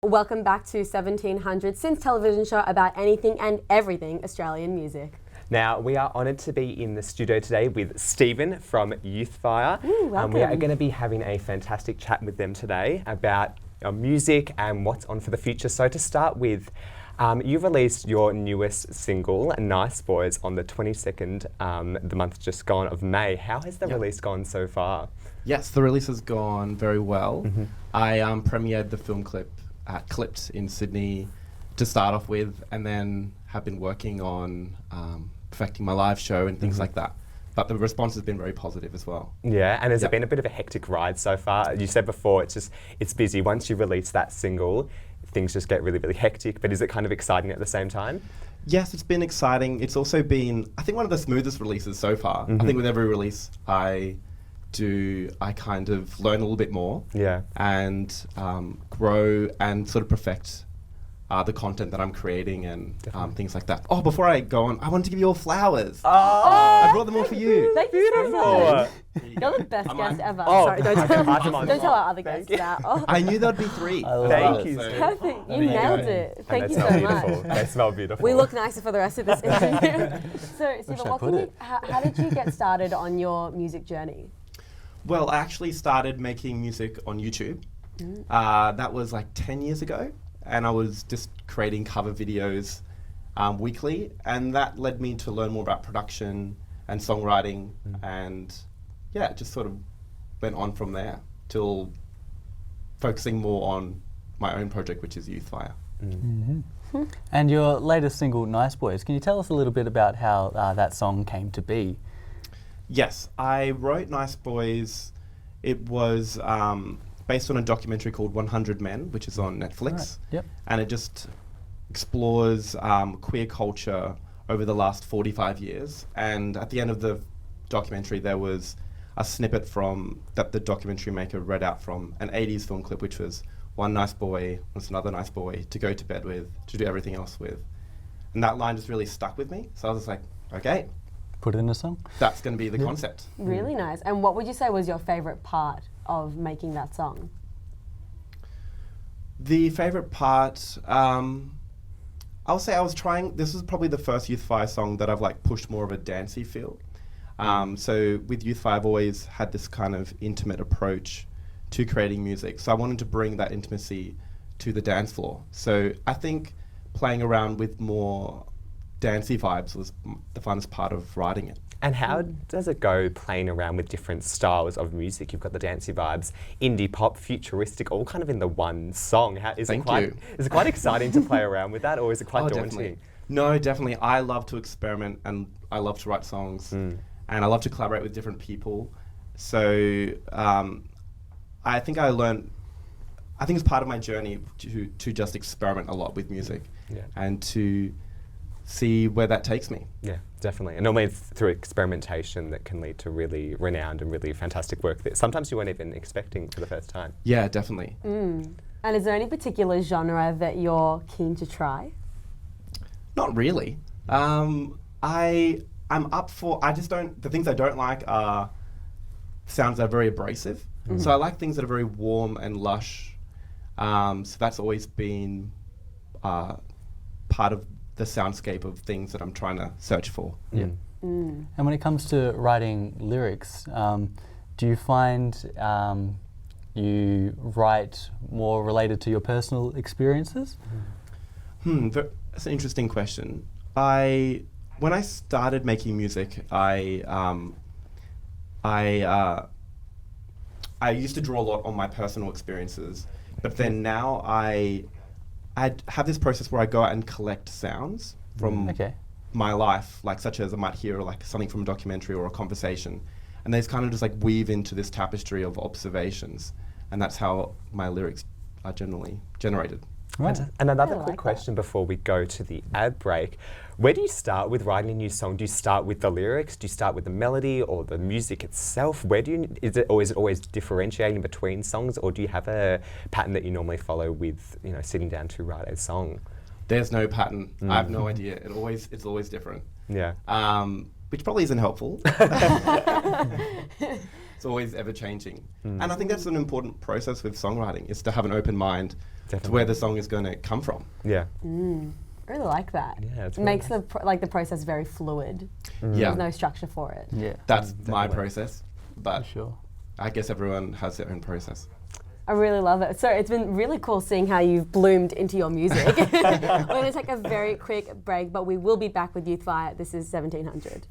Welcome back to 1700 Since television show about anything and everything Australian music. Now, we are honoured to be in the studio today with Stephen from Youthfire. Welcome. We are going to be having a fantastic chat with them today about music and what's on for the future. So to start with, you released your newest single, Nice Boys, on the 22nd, the month just gone of May. How has the release gone so far? Yes, the release has gone very well. I premiered the film clip at Clipped in Sydney to start off with, and then have been working on perfecting my live show and things like that. But the response has been very positive as well. Yeah, and has it been a bit of a hectic ride so far? You said before it's busy. Once you release that single, things just get really, really hectic, but is it kind of exciting at the same time? Yes, it's been exciting. It's also been, I think, one of the smoothest releases so far. I think with every release I kind of learn a little bit more and grow and sort of perfect the content that I'm creating and things like that. Oh, before I go on, I wanted to give you all flowers. I brought them all for you. Thank you so much. You're the best guest ever. Sorry, don't tell our other guests that. I knew there'd be 3. Thank you. Perfect. You nailed it. Thank you so much. They smell beautiful. We look nicer for the rest of this interview. So, Stephen, how did you get started on your music journey? Well, I actually started making music on YouTube. That was like 10 years ago. And I was just creating cover videos weekly. And that led me to learn more about production and songwriting. And yeah, it just sort of went on from there till focusing more on my own project, which is Youthfire. And your latest single, Nice Boys, can you tell us a little bit about how that song came to be? Yes, I wrote Nice Boys. It was based on a documentary called 100 Men, which is on Netflix. And it just explores queer culture over the last 45 years. And at the end of the documentary, there was a snippet that the documentary maker read out from an 80s film clip, which was one nice boy wants another nice boy to go to bed with, to do everything else with. And that line just really stuck with me. So I was just like, okay. Put it in a song? That's going to be the concept. Really nice. And what would you say was your favourite part of making that song? The favourite part, I'll say this was probably the first Youthfire song that I've like pushed more of a dancey feel. So with Youthfire, I've always had this kind of intimate approach to creating music. So I wanted to bring that intimacy to the dance floor. So I think playing around with more dancey vibes was the funnest part of writing it. And how does it go playing around with different styles of music? You've got the dancey vibes, indie pop, futuristic, all kind of in the one song. Is it quite exciting to play around with that, or is it quite daunting? Definitely. No, definitely. I love to experiment and I love to write songs and I love to collaborate with different people. So I think it's part of my journey to just experiment a lot with music and to see where that takes me. Yeah, definitely. And normally it's through experimentation that can lead to really renowned and really fantastic work that sometimes you weren't even expecting for the first time. Yeah, definitely. And is there any particular genre that you're keen to try? Not really. I'm up for, the things I don't like are sounds that are very abrasive. So I like things that are very warm and lush. So that's always been part of the soundscape of things that I'm trying to search for. And when it comes to writing lyrics, do you find you write more related to your personal experiences? That's an interesting question. When I started making music, I used to draw a lot on my personal experiences, but then now I have this process where I go out and collect sounds from my life, like such as I might hear like something from a documentary or a conversation, and they kind of just like weave into this tapestry of observations, and that's how my lyrics are generally generated. Right. And another quick question before we go to the ad break. Where do you start with writing a new song? Do you start with the lyrics? Do you start with the melody or the music itself? Is it always differentiating between songs, or do you have a pattern that you normally follow with, sitting down to write a song? There's no pattern. I have no idea. It's always different. Yeah. Which probably isn't helpful. It's always ever changing. And I think that's an important process with songwriting, is to have an open mind to where the song is going to come from. Yeah. I really like that. Yeah, it's It makes the process very fluid. Yeah. There's no structure for it. Yeah. That's my process, but For sure. I guess everyone has their own process. I really love it. So it's been really cool seeing how you've bloomed into your music. We're going to take a very quick break, but we will be back with Youthfire. This is 1700.